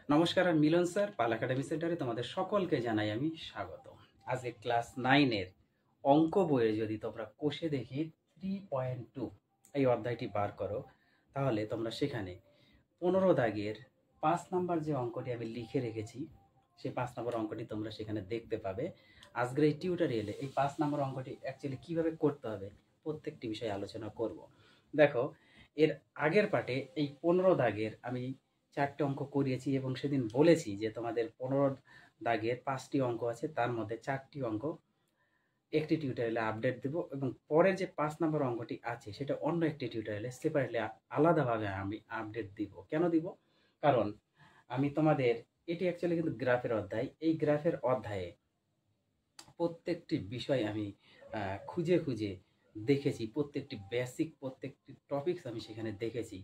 নমস্কার, আমি মিলন স্যার, পাল একাডেমি সেন্টারে তোমাদের সকলকে জানাই আমি স্বাগত। আজকে ক্লাস 9 এর অঙ্ক বইয়ে যদি তোমরা কোষে দেখি 3.2 এই অধ্যায়টি বার করো, তাহলে তোমরা সেখানে 15 দাগের 5 নাম্বার যে অঙ্কটি আমি লিখে রেখেছি, সেই 5 নম্বর অঙ্কটি তোমরা সেখানে দেখতে পাবে। আজকের এই টিউটোরিয়ালে এই 5 নম্বর অঙ্কটি অ্যাকচুয়ালি কিভাবে করতে হবে প্রত্যেকটি বিষয়ে আলোচনা করব। দেখো, এর আগের পার্টে এই 15 দাগের আমি 4টে অঙ্ক করিয়েছি এবং সেদিন বলেছি যে তোমাদের 15 দাগের 5টি অঙ্ক আছে, তার মধ্যে 4টি অঙ্ক একটি টিউটোরিয়ালে আপডেট দেব এবং পরের যে 5 নম্বর অঙ্কটি আছে সেটা অন্য একটি টিউটোরিয়ালে সেপারেটলি আলাদাভাবে আমি আপডেট দিব। কেন দিব? কারণ আমি তোমাদের এটি অ্যাকচুয়ালি কিন্তু গ্রাফের অধ্যায়। এই গ্রাফের অধ্যায়ে প্রত্যেকটি বিষয় আমি খুঁজে খুঁজে দেখেছি, প্রত্যেকটি বেসিক প্রত্যেকটি টপিকস আমি সেখানে দেখেছি।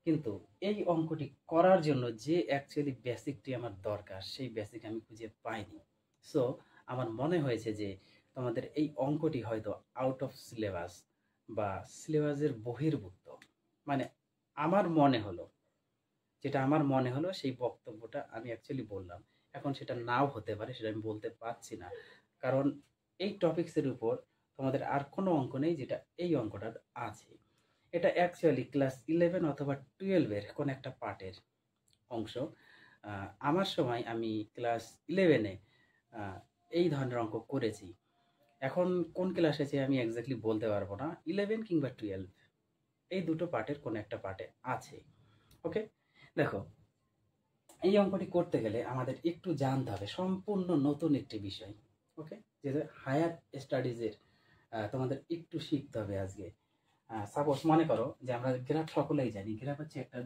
কিন্তু এই অঙ্কটি করার জন্য যে অ্যাকচুয়ালি বেসিকটি আমার দরকার সেই বেসিক আমি খুঁজে পাইনি। সো আমার মনে হয়েছে যে তোমাদের এই অঙ্কটি হয়তো আউট অফ সিলেবাস বা সিলেবাসের বহির্ভূত, মানে আমার মনে হলো, যেটা আমার মনে হলো সেই বক্তব্যটা আমি অ্যাকচুয়ালি বললাম। এখন সেটা নাও হতে পারে, সেটা আমি বলতে পারছি না, কারণ এই টপিক্সের উপর তোমাদের আর কোনো অঙ্ক নেই যেটা এই অঙ্কটা আছে। এটা অ্যাকচুয়ালি ক্লাস 11 অথবা 12-এর কোন একটা পার্টের অংশ। আমার সময় আমি ক্লাস 11-এ এই ধরনের অঙ্ক করেছি। এখন কোন ক্লাসে আছে আমি এক্স্যাক্টলি বলতে পারবো না, 11 কিংবা 12 এই দুটো পার্টের কোন একটা পার্টে আছে। ওকে, দেখো, এই অঙ্কটি করতে গেলে আমাদের একটু জানতে হবে সম্পূর্ণ নতুন একটি বিষয়। ওকে, যেটা হায়ার স্টাডিজের তোমাদের একটু শিখতে হবে আজকে। সাপোজ মনে করো যে আমরা গ্রাফ সকলেই জানি, গ্রাফ হচ্ছে একটা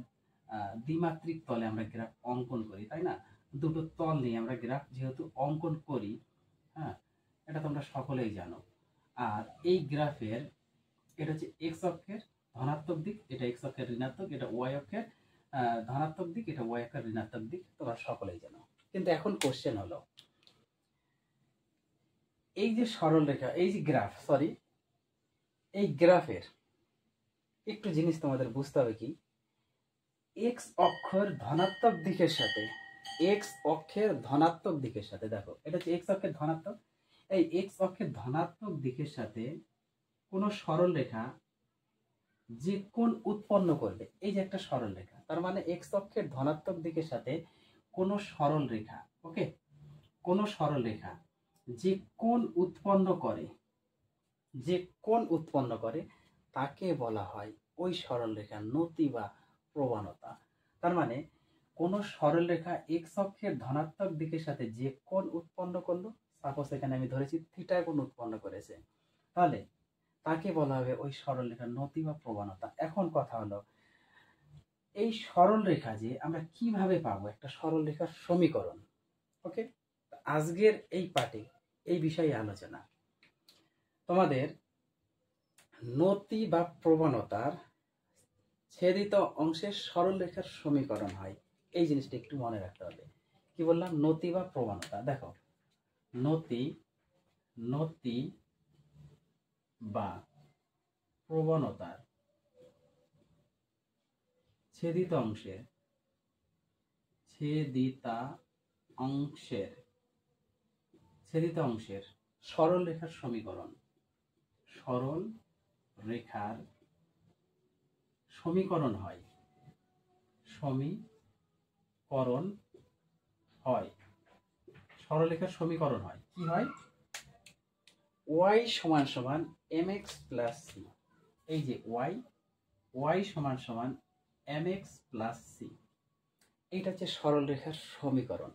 দ্বিমাত্রিক তলে আমরা গ্রাফ অঙ্কন করি, তাই না? দুটো তল নিয়ে আমরা গ্রাফ যেহেতু অঙ্কন করি, হ্যাঁ, এটা তোমরা সকলেই জানো। আর এই গ্রাফের এটা হচ্ছে এক্স অক্ষের ধনাত্মক দিক, এটা এক্স অক্ষের ঋণাত্মক, এটা ওয়াই অক্ষের ধনাত্মক দিক, এটা ওয়াই অক্ষের ঋণাত্মক দিক, তোমরা সকলেই জানো। কিন্তু এখন কোশ্চেন হলো, এই যে সরল রেখা, এই যে গ্রাফ, সরি, এই গ্রাফের একটু জিনিস তোমাদের বুঝতে হবে কি, এক্স অক্ষের ধনাত্মক দিকের সাথে, এক্স অক্ষের ধনাত্মক দিকের সাথে, দেখো এটা হচ্ছে এক্স অক্ষের ধনাত্মক, এই এক্স অক্ষের ধনাত্মক দিকের সাথে কোনো সরল রেখা যে কোণ উৎপন্ন করবে, এই যে একটা সরল রেখা, তার মানে এক্স অক্ষের ধনাত্মক দিকের সাথে কোনো সরল রেখা, ওকে, কোনো সরল রেখা যে কোণ উৎপন্ন করে, যে কোণ উৎপন্ন করে তাকে বলা হয় ওই সরল রেখার নতি বা প্রবণতা। তার মানে কোন সরল রেখা এক্স অক্ষের ধনাত্মক দিকের সাথে যে কোণ উৎপন্ন করলো, সাপোজ এখানে আমি ধরেছি থিটা কোণ উৎপন্ন করেছে, তাহলে তাকে বলা হবে ওই সরল রেখার নতি বা প্রবণতা। এখন কথা হলো, এই সরল রেখা যে আমরা কিভাবে পাবো একটা সরল রেখার সমীকরণ। ওকে, আজকের এই পাঠে এই বিষয়ে আলোচনা। তোমাদের নতি বা প্রবণতার ছেদিত অংশের সরল রেখার সমীকরণ হয়, এই জিনিসটা একটু মনে রাখতে হবে। কি বললাম? নতি বা প্রবণতা। দেখো, নতি, নতি বা প্রবণতার ছেদিত অংশের, ছেদিতা অংশের, ছেদিত অংশের সরল রেখার সমীকরণ, সরল রেখার সমীকরণ হয়, সমীকরণ হয়, সরলরেখার সমীকরণ হয়। কি হয়? y সমান সমান mx প্লাস c, এই যে y সমান সমান mx প্লাস c, এইটা হচ্ছে সরলরেখার সমীকরণ।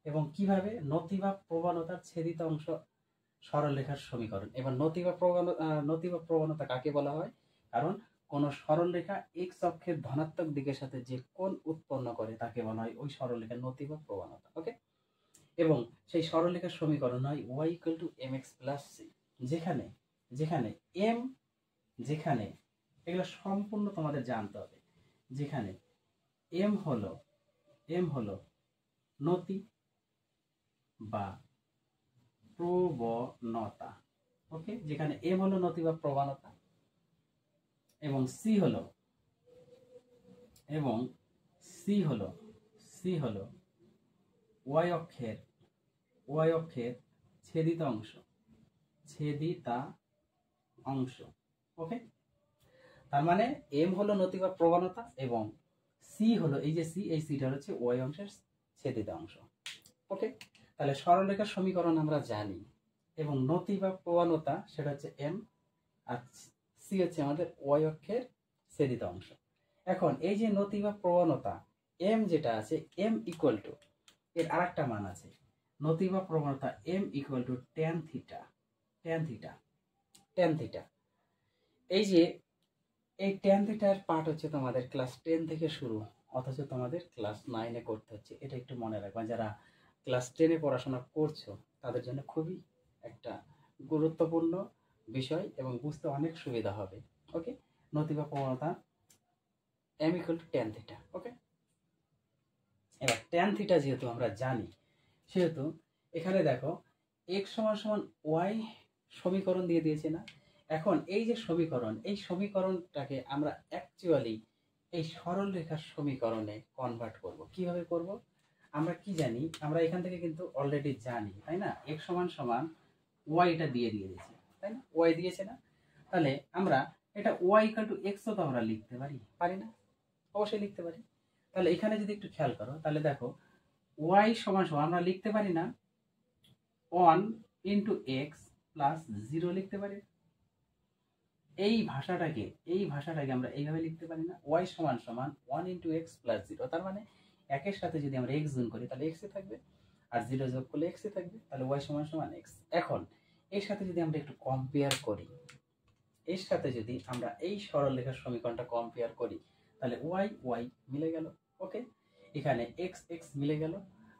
এবং কিভাবে? নতি বা প্রবণতার ছেদিত অংশ সরলরেখার সমীকরণ। এবার নতি বা প্রবণতা কাকে বলা হয়? কারণ কোন সরলরেখা এক্স অক্ষের ধনাত্মক দিকের সাথে যে কোণ উৎপন্ন করে তাকে বলা হয় ওই সরলরেখার নতি বা প্রবণতা। ওকে, এবং সেই সরলরেখার সমীকরণ হয় y = mx প্লাস c, যেখানে যেখানে m, যেখানে এগুলো সম্পূর্ণ তোমাদের জানতে হবে, যেখানে m হলো নতি বা প্রবণতা। ওকে, যেখানে m হলো নতি বা প্রবণতা এবং c হলো ওয়াই অক্ষের ছেদিতা অংশ। ওকে, তার মানে এম হলো নতি বা প্রবণতা এবং সি হলো এই যে সি, এই সিটা হচ্ছে ওয়াই অংশের ছেদিত অংশ। ওকে, তাহলে সরলরেখার সমীকরণ আমরা জানি এবং নতি বা প্রবণতা সেটা হচ্ছে এম, আর সি হচ্ছে আমাদের ওয়াই অক্ষের ছেদিত অংশ। এখন এই যে নতি বা প্রবণতা এম যেটা আছে, এম ইকুয়াল টু এর আরেকটা মান আছে, নতি বা প্রবণতা M equal to tan theta. এই যে এই ট্যান থিটার পার্ট হচ্ছে তোমাদের ক্লাস 10 থেকে শুরু, অথচ তোমাদের ক্লাস 9-এ করতে হচ্ছে। এটা একটু মনে রাখবা, যারা ক্লাস 10-এ পড়াশোনা করছো তাদের জন্য খুবই একটা গুরুত্বপূর্ণ বিষয় এবং বুঝতে অনেক সুবিধা হবে। ওকে, নতি বা প্রবণতা M equal to tan theta. Okay, এবার ট্যান থিটা যেহেতু আমরা জানি, সেহেতু এখানে দেখো x সমান সমান ওয়াই সমীকরণ দিয়ে দিয়েছে না। এখন এই যে সমীকরণ, এই সমীকরণটাকে আমরা অ্যাকচুয়ালি এই সরল রেখার সমীকরণে কনভার্ট করব। কিভাবে করব? আমরা কি জানি, আমরা এখান থেকে কিন্তু অলরেডি জানি, তাই না? x সমান সমান ওয়াইটা দিয়ে দিয়েছে, তাই না? ওয়াই দিয়েছে না, তাহলে আমরা এটা ওয়াই ইকুয়াল টু এক্সও তো আমরা লিখতে পারি না? অবশ্যই লিখতে পারি। তাহলে এখানে যদি একটু খেয়াল করো, তাহলে দেখো ওয়াই সমান সমান আমরা লিখতে পারি না 1 ইন্টু এক্স প্লাস 0 লিখতে পারি। এই ভাষাটাকে আমরা এইভাবে লিখতে পারি না, ওয়াই সমান সমান 1 ইন্টু এক্স প্লাস 0। তার মানে একের সাথে যদি আমরা এক্স গুণ করি তাহলে এক্সে থাকবে, আর 0 যোগ করলে এক্সে থাকবে, তাহলে ওয়াই সমান সমান এক্স। এখন এর সাথে যদি আমরা একটু কম্পেয়ার করি, এর সাথে যদি আমরা এই সরলরেখার সমীকরণটা কম্পেয়ার করি, তাহলে ওয়াই ওয়াই মিলে গেল। ওকে, এখানে এক্স এক্স মিলে গেল,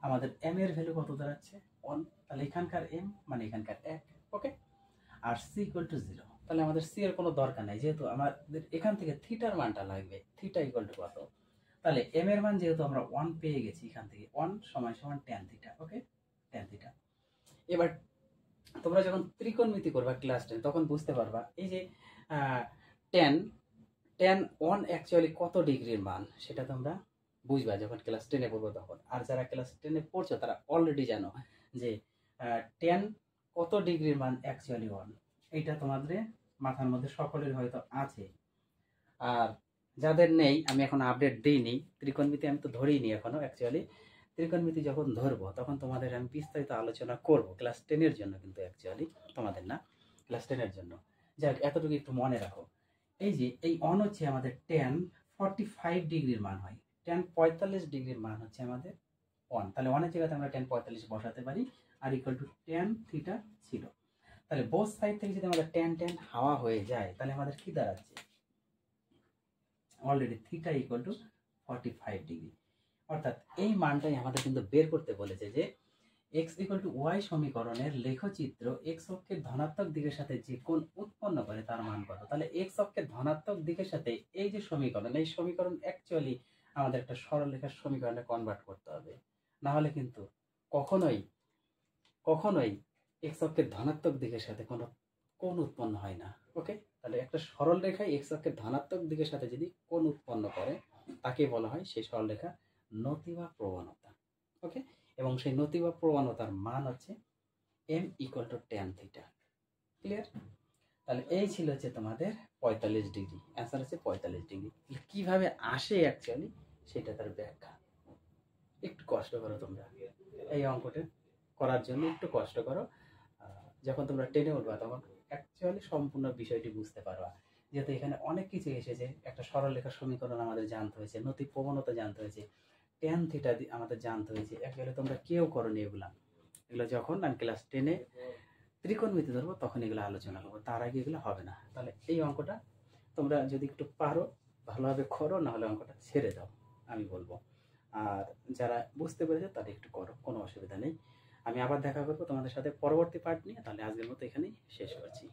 আমাদের এম এর ভ্যালু কত দাঁড়াচ্ছে 1, তাহলে এখানকার এম মানে এখানকার 1। ওকে, আর সি ইকুয়াল টু 0, তাহলে আমাদের সি এর কোনো দরকার নাই, যেহেতু আমাদের এখান থেকে থিটার মানটা লাগবে। থিটা ইকুয়াল টু কত? তাহলে এম এর মান যেহেতু আমরা 1 পেয়ে গেছি, এখান থেকে 1 সমান সমান ট্যান থিটা। ওকে, ট্যান থিটা। এবার তোমরা যখন ত্রিকোণমিতি করবা ক্লাস 10 তখন বুঝতে পারবা এই যে ট্যান 1 অ্যাকচুয়ালি কত ডিগ্রির মান সেটা তোমরা বুঝবা যখন ক্লাস 10-এ পড়বো তখন। আর যারা ক্লাস 10-এ পড়ছো তারা অলরেডি জানো যে ট্যান কত ডিগ্রির মান অ্যাকচুয়ালি 1, এইটা তোমাদের মাথার মধ্যে সকলের হয়তো আছে। আর যাদের নেই, আমি এখন আপডেট দিইনি, ত্রিকোণমিতি আমি তো ধরিনি এখনো। অ্যাকচুয়ালি ত্রিকোণমিতি যখন ধরবো তখন তোমাদের আমি বিস্তারিত আলোচনা করব, ক্লাস 10-এর জন্য কিন্তু, অ্যাকচুয়ালি তোমাদের না, ক্লাস 10-এর জন্য। যাক, এতটুকু একটু মনে রাখো। এই যে এই অন হচ্ছে আমাদের ট্যান 45 ডিগ্রির মান হয়, ট্যান 45 ডিগ্রির মান হচ্ছে আমাদের 1, তাহলে 1-এর জায়গাতে আমরা ট্যান 45 বসাতে পারি, আর ইকুয়াল টু ট্যান থিটা ছিল। তাহলে বোথ সাইড থেকে যদি আমাদের ট্যান ট্যান হাওয়া হয়ে যায়, তাহলে আমাদের কি দাঁড়াচ্ছে? Already theta equal to 45 degree. অর্থাৎ এই মানটাই আমাদের কিন্তু বের করতে বলেছে যে x ইকুয়াল টু ওয়াই সমীকরণের লেখচিত্র x অক্ষের ধনাত্মক দিকের সাথে যে কোণ উৎপন্ন করে তার মান কত। তাহলে x অক্ষের ধনাত্মক দিকের সাথে এই যে সমীকরণ, এই সমীকরণ অ্যাকচুয়ালি আমাদের একটা সরলরেখার সমীকরণে কনভার্ট করতে হবে, না হলে কিন্তু কখনোই x অক্ষের ধনাত্মক দিকের সাথে কোনো কোণ উৎপন্ন হয় না। ওকে, তাহলে একটা সরল রেখায় x অক্ষের ধনাত্মক দিকের সাথে যদি কোণ উৎপন্ন করে তাকে বলা হয় সেই সরলরেখা নতি বা প্রবণতা। ওকে, এবং সেই নতি বা প্রবণতার মান হচ্ছে m equal to tan theta. Clear? তাহলে এই ছিল হচ্ছে তোমাদের 45 ডিগ্রি, অ্যান্সার হচ্ছে 45 ডিগ্রি। কিভাবে আসে অ্যাকচুয়ালি সেটা তার ব্যাখ্যা। একটু কষ্ট করো তোমরা এই অঙ্কটা করার জন্য, একটু কষ্ট করো। যখন তোমরা টেনে উঠবা তখন অ্যাকচুয়ালি সম্পূর্ণ বিষয়টি বুঝতে পারবা, যেহেতু এখানে অনেক কিছু এসেছে। একটা সরলরেখার সমীকরণ আমাদের জানতে হয়েছে, নতি প্রবণতা জানতে হয়েছে, ট্যান থিটা আমাদের জানতে হয়েছে। অ্যাকচুয়ালি তোমরা কেউ করোনি এগুলো যখন আমি ক্লাস 10-এ ত্রিকোণমিতি ধরবো তখন এগুলো আলোচনা করবো, তার আগে এগুলো হবে না। তাহলে এই অঙ্কটা তোমরা যদি একটু পারো ভালোভাবে করো, না হলে অঙ্কটা ছেড়ে দাও আমি বলবো। আর যারা বুঝতে পেরেছে তারা একটু করো, কোনো অসুবিধা নেই। আমি আবার দেখা করবো তোমাদের সাথে পরবর্তী পার্ট নিয়ে। তাহলে আজকের মতো এখানেই শেষ করছি।